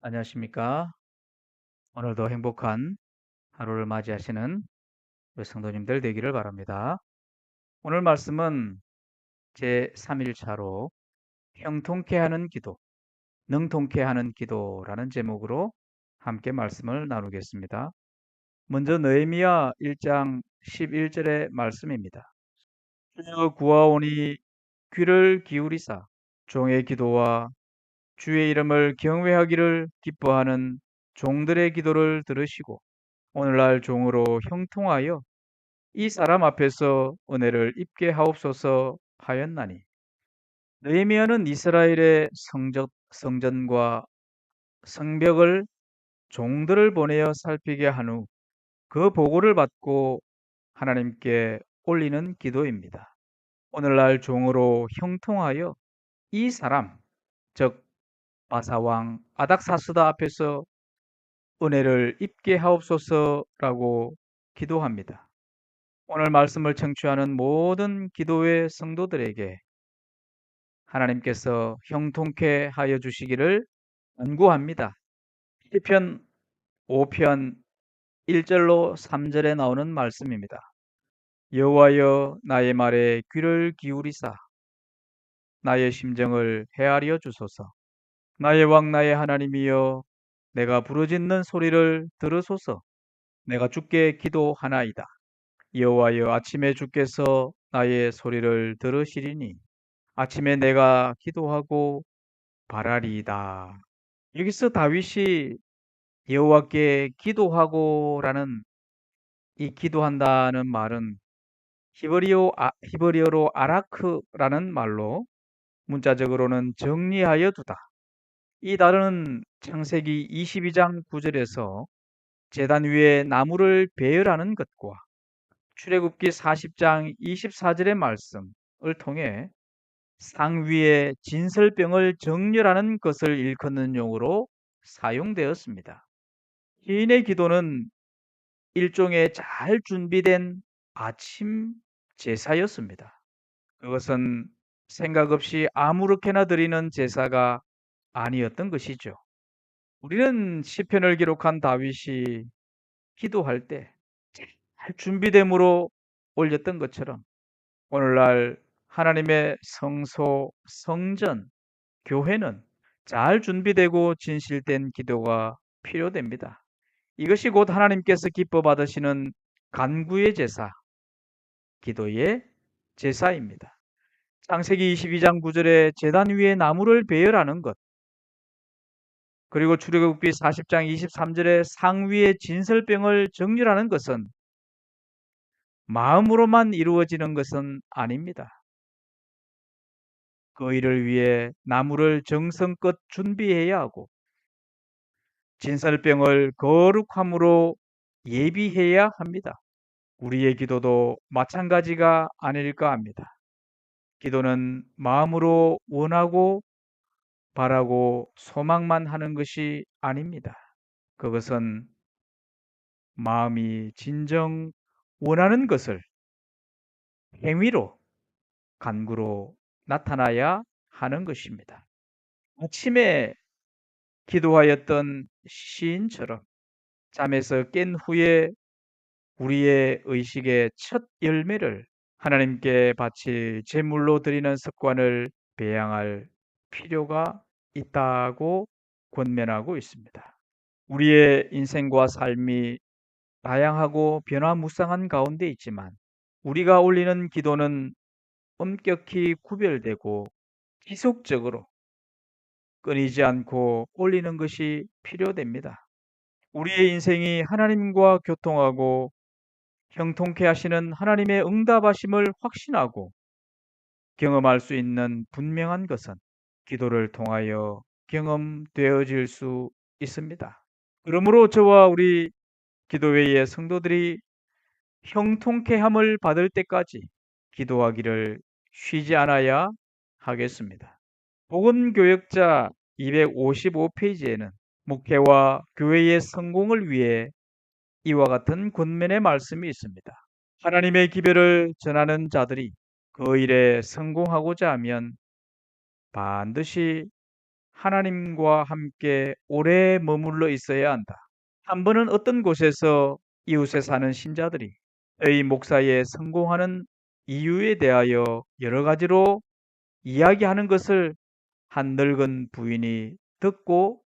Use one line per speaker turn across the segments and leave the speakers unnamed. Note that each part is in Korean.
안녕하십니까? 오늘도 행복한 하루를 맞이하시는 우리 성도님들 되기를 바랍니다. 오늘 말씀은 제3일차로 형통케 하는 기도, 능통케 하는 기도라는 제목으로 함께 말씀을 나누겠습니다. 먼저 느헤미야 1장 11절의 말씀입니다. 주여 구하오니 귀를 기울이사 종의 기도와 주의 이름을 경외하기를 기뻐하는 종들의 기도를 들으시고 오늘날 종으로 형통하여 이 사람 앞에서 은혜를 입게 하옵소서 하였나니 느헤미야는 이스라엘의 성전과 성벽을 종들을 보내어 살피게 한 후 그 보고를 받고 하나님께 올리는 기도입니다. 오늘날 종으로 형통하여 이 사람, 즉 바사왕 아닥사스다 앞에서 은혜를 입게 하옵소서라고 기도합니다. 오늘 말씀을 청취하는 모든 기도의 성도들에게 하나님께서 형통케 하여 주시기를 간구합니다. 시편 5편 1절로 3절에 나오는 말씀입니다. 여호와여 나의 말에 귀를 기울이사 나의 심정을 헤아려 주소서. 나의 왕 나의 하나님이여 내가 부르짖는 소리를 들으소서. 내가 주께 기도하나이다. 여호와여 아침에 주께서 나의 소리를 들으시리니 아침에 내가 기도하고 바라리이다. 여기서 다윗이 여호와께 기도하고라는 이 기도한다는 말은 히브리어로 아라크라는 말로 문자적으로는 정리하여 두다. 이 단어는 창세기 22장 9절에서 제단 위에 나무를 배열하는 것과 출애굽기 40장 24절의 말씀을 통해 상위에 진설병을 정렬하는 것을 일컫는 용어로 사용되었습니다. 시인의 기도는 일종의 잘 준비된 아침 제사였습니다. 그것은 생각 없이 아무렇게나 드리는 제사가 아니었던 것이죠. 우리는 시편을 기록한 다윗이 기도할 때 잘 준비됨으로 올렸던 것처럼 오늘날 하나님의 성소, 성전, 교회는 잘 준비되고 진실된 기도가 필요됩니다. 이것이 곧 하나님께서 기뻐 받으시는 간구의 제사, 기도의 제사입니다. 창세기 22장 9절에 제단 위에 나무를 배열하는 것, 그리고 출애굽기 40장 23절에 상위에 진설병을 정렬하는 것은 마음으로만 이루어지는 것은 아닙니다. 그 일을 위해 나무를 정성껏 준비해야 하고 진설병을 거룩함으로 예비해야 합니다. 우리의 기도도 마찬가지가 아닐까 합니다. 기도는 마음으로 원하고 바라고 소망만 하는 것이 아닙니다. 그것은 마음이 진정 원하는 것을 행위로, 간구로 나타나야 하는 것입니다. 아침에 기도하였던 시인처럼 잠에서 깬 후에 우리의 의식의 첫 열매를 하나님께 바칠 제물로 드리는 습관을 배양할 필요가 있다고 권면하고 있습니다. 우리의 인생과 삶이 다양하고 변화무쌍한 가운데 있지만 우리가 올리는 기도는 엄격히 구별되고 지속적으로 끊이지 않고 올리는 것이 필요됩니다. 우리의 인생이 하나님과 교통하고 형통케 하시는 하나님의 응답하심을 확신하고 경험할 수 있는 분명한 것은 기도를 통하여 경험되어질 수 있습니다. 그러므로 저와 우리 기도회의 성도들이 형통케 함을 받을 때까지 기도하기를 쉬지 않아야 하겠습니다. 복음교역자 255페이지에는 목회와 교회의 성공을 위해 이와 같은 권면의 말씀이 있습니다. 하나님의 기별을 전하는 자들이 그 일에 성공하고자 하면 반드시 하나님과 함께 오래 머물러 있어야 한다. 한 번은 어떤 곳에서 이웃에 사는 신자들이 의 목사의 성공하는 이유에 대하여 여러 가지로 이야기하는 것을 한 늙은 부인이 듣고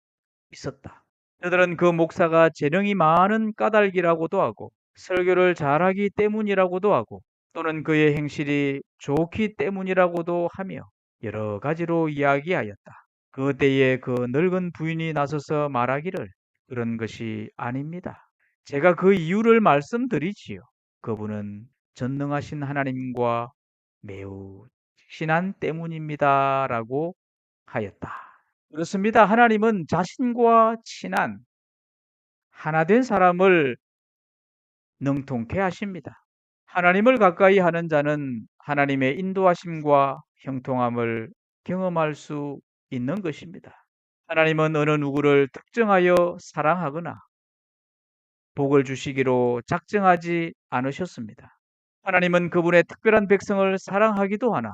있었다. 그들은 그 목사가 재능이 많은 까닭이라고도 하고 설교를 잘하기 때문이라고도 하고 또는 그의 행실이 좋기 때문이라고도 하며 여러 가지로 이야기하였다. 그때에 그 늙은 부인이 나서서 말하기를 그런 것이 아닙니다. 제가 그 이유를 말씀드리지요. 그분은 전능하신 하나님과 매우 친한 때문입니다라고 하였다. 그렇습니다. 하나님은 자신과 친한 하나된 사람을 능통케 하십니다. 하나님을 가까이 하는 자는 하나님의 인도하심과 형통함을 경험할 수 있는 것입니다. 하나님은 어느 누구를 특정하여 사랑하거나 복을 주시기로 작정하지 않으셨습니다. 하나님은 그분의 특별한 백성을 사랑하기도 하나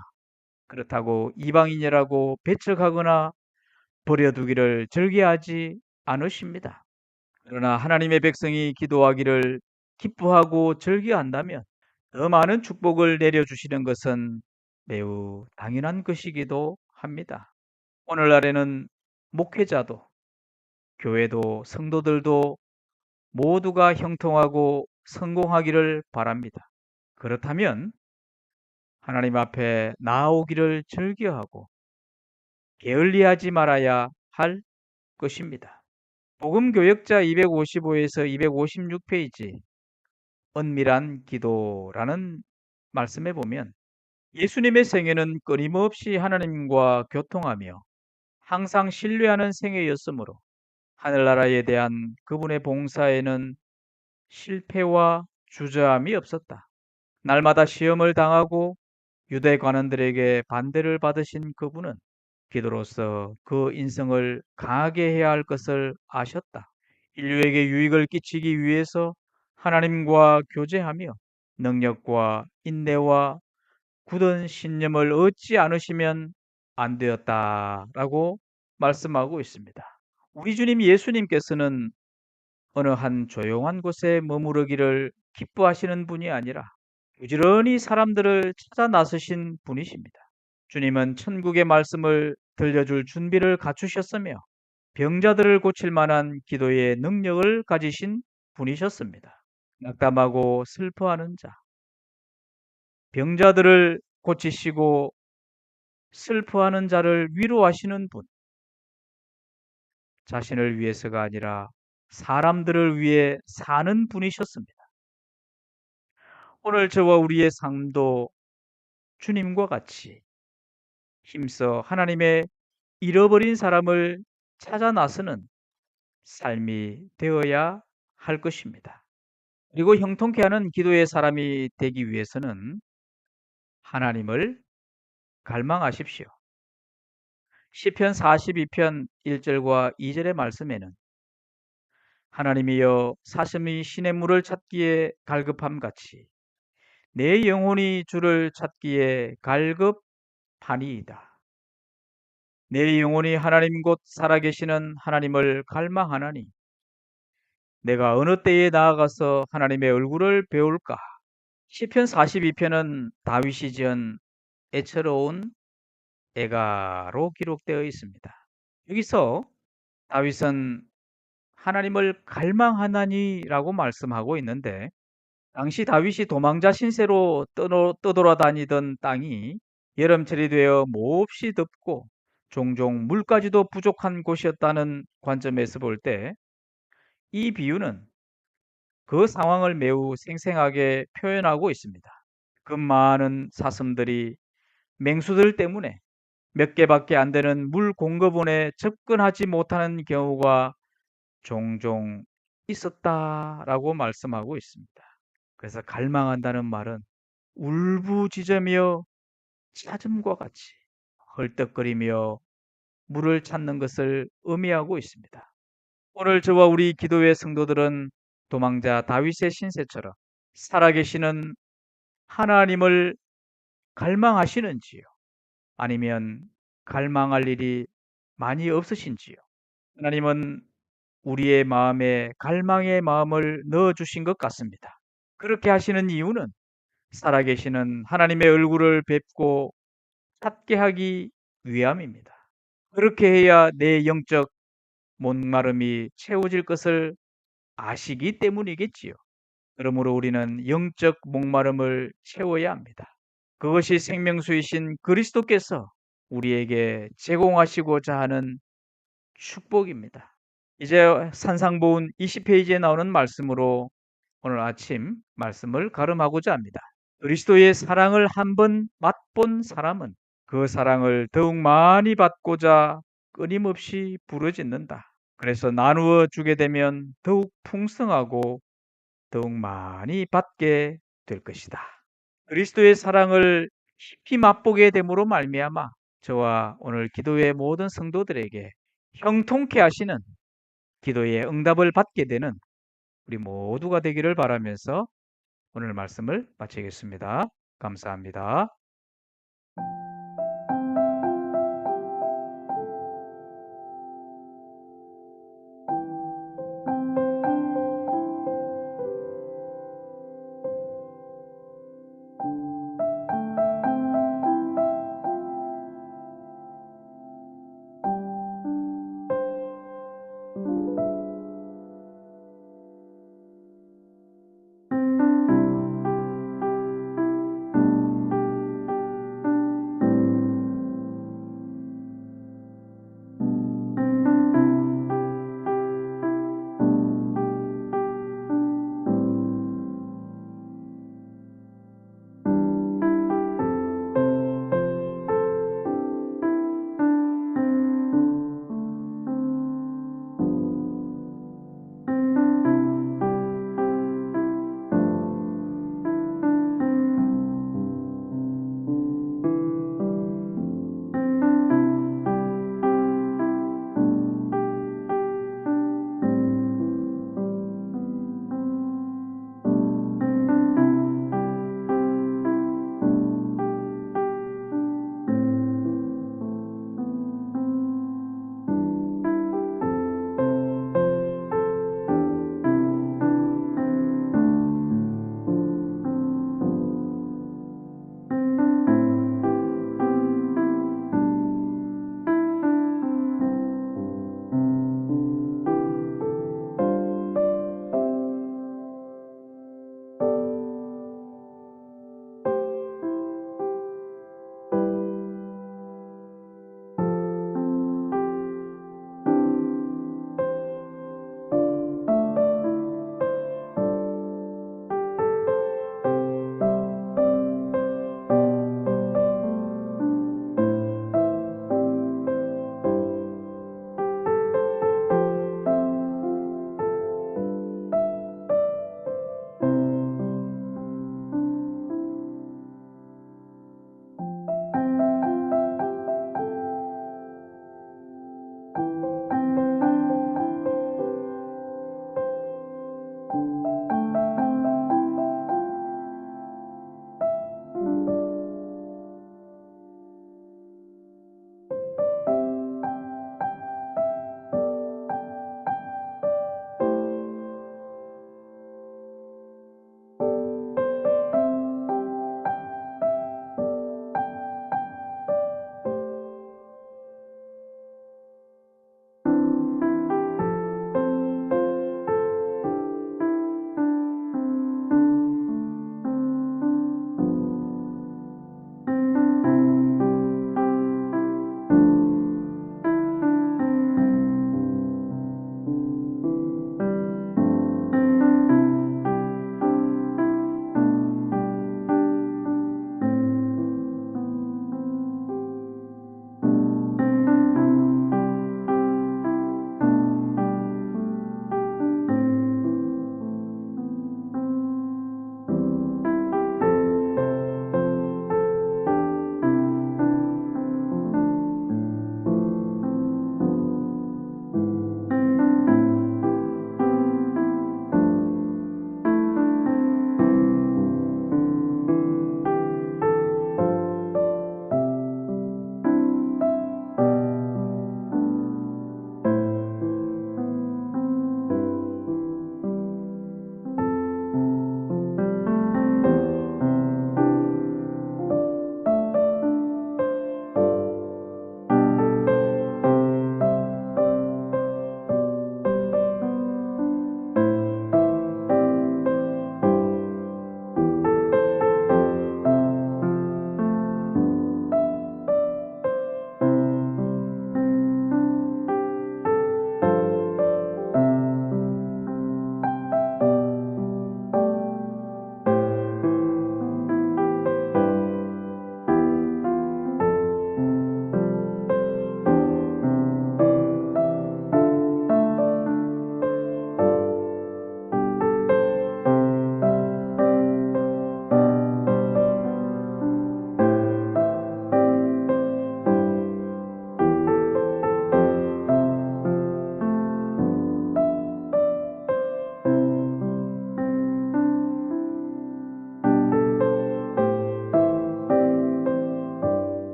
그렇다고 이방인이라고 배척하거나 버려두기를 즐겨하지 않으십니다. 그러나 하나님의 백성이 기도하기를 기뻐하고 즐겨한다면 더 많은 축복을 내려주시는 것은 매우 당연한 것이기도 합니다. 오늘날에는 목회자도 교회도 성도들도 모두가 형통하고 성공하기를 바랍니다. 그렇다면 하나님 앞에 나아오기를 즐겨하고 게을리하지 말아야 할 것입니다. 복음교역자 255에서 256페이지 은밀한 기도라는 말씀에 보면 예수님의 생애는 끊임없이 하나님과 교통하며 항상 신뢰하는 생애였으므로 하늘나라에 대한 그분의 봉사에는 실패와 주저함이 없었다. 날마다 시험을 당하고 유대 관원들에게 반대를 받으신 그분은 기도로서 그 인성을 강하게 해야 할 것을 아셨다. 인류에게 유익을 끼치기 위해서 하나님과 교제하며 능력과 인내와 굳은 신념을 얻지 않으시면 안 되었다라고 말씀하고 있습니다. 우리 주님 예수님께서는 어느 한 조용한 곳에 머무르기를 기뻐하시는 분이 아니라 부지런히 사람들을 찾아 나서신 분이십니다. 주님은 천국의 말씀을 들려줄 준비를 갖추셨으며 병자들을 고칠 만한 기도의 능력을 가지신 분이셨습니다. 낙담하고 슬퍼하는 자, 병자들을 고치시고 슬퍼하는 자를 위로하시는 분, 자신을 위해서가 아니라 사람들을 위해 사는 분이셨습니다. 오늘 저와 우리의 삶도 주님과 같이 힘써 하나님의 잃어버린 사람을 찾아 나서는 삶이 되어야 할 것입니다. 그리고 형통케 하는 기도의 사람이 되기 위해서는 하나님을 갈망하십시오. 시편 42편 1절과 2절의 말씀에는 하나님이여 사슴이 시냇 물을 찾기에 갈급함 같이 내 영혼이 주를 찾기에 갈급하니이다. 내 영혼이 하나님 곧 살아계시는 하나님을 갈망하나니 내가 어느 때에 나아가서 하나님의 얼굴을 배울까? 시편 42편은 다윗이 지은 애처로운 애가로 기록되어 있습니다. 여기서 다윗은 하나님을 갈망하나니라고 말씀하고 있는데 당시 다윗이 도망자 신세로 떠돌아다니던 땅이 여름철이 되어 몹시 덥고 종종 물까지도 부족한 곳이었다는 관점에서 볼 때 이 비유는 그 상황을 매우 생생하게 표현하고 있습니다. 그 많은 사슴들이 맹수들 때문에 몇 개밖에 안 되는 물 공급원에 접근하지 못하는 경우가 종종 있었다라고 말씀하고 있습니다. 그래서 갈망한다는 말은 울부짖으며 찾음과 같이 헐떡거리며 물을 찾는 것을 의미하고 있습니다. 오늘 저와 우리 기도의 성도들은 도망자 다윗의 신세처럼 살아계시는 하나님을 갈망하시는지요? 아니면 갈망할 일이 많이 없으신지요? 하나님은 우리의 마음에 갈망의 마음을 넣어주신 것 같습니다. 그렇게 하시는 이유는 살아계시는 하나님의 얼굴을 뵙고 찾게 하기 위함입니다. 그렇게 해야 내 영적 목마름이 채워질 것을 아시기 때문이겠지요. 그러므로 우리는 영적 목마름을 채워야 합니다. 그것이 생명수이신 그리스도께서 우리에게 제공하시고자 하는 축복입니다. 이제 산상보훈 20페이지에 나오는 말씀으로 오늘 아침 말씀을 가름하고자 합니다. 그리스도의 사랑을 한번 맛본 사람은 그 사랑을 더욱 많이 받고자 끊임없이 부르짖는다. 그래서 나누어 주게 되면 더욱 풍성하고 더욱 많이 받게 될 것이다. 그리스도의 사랑을 깊이 맛보게 됨으로 말미암아 저와 오늘 기도의 모든 성도들에게 형통케 하시는 기도의 응답을 받게 되는 우리 모두가 되기를 바라면서 오늘 말씀을 마치겠습니다. 감사합니다.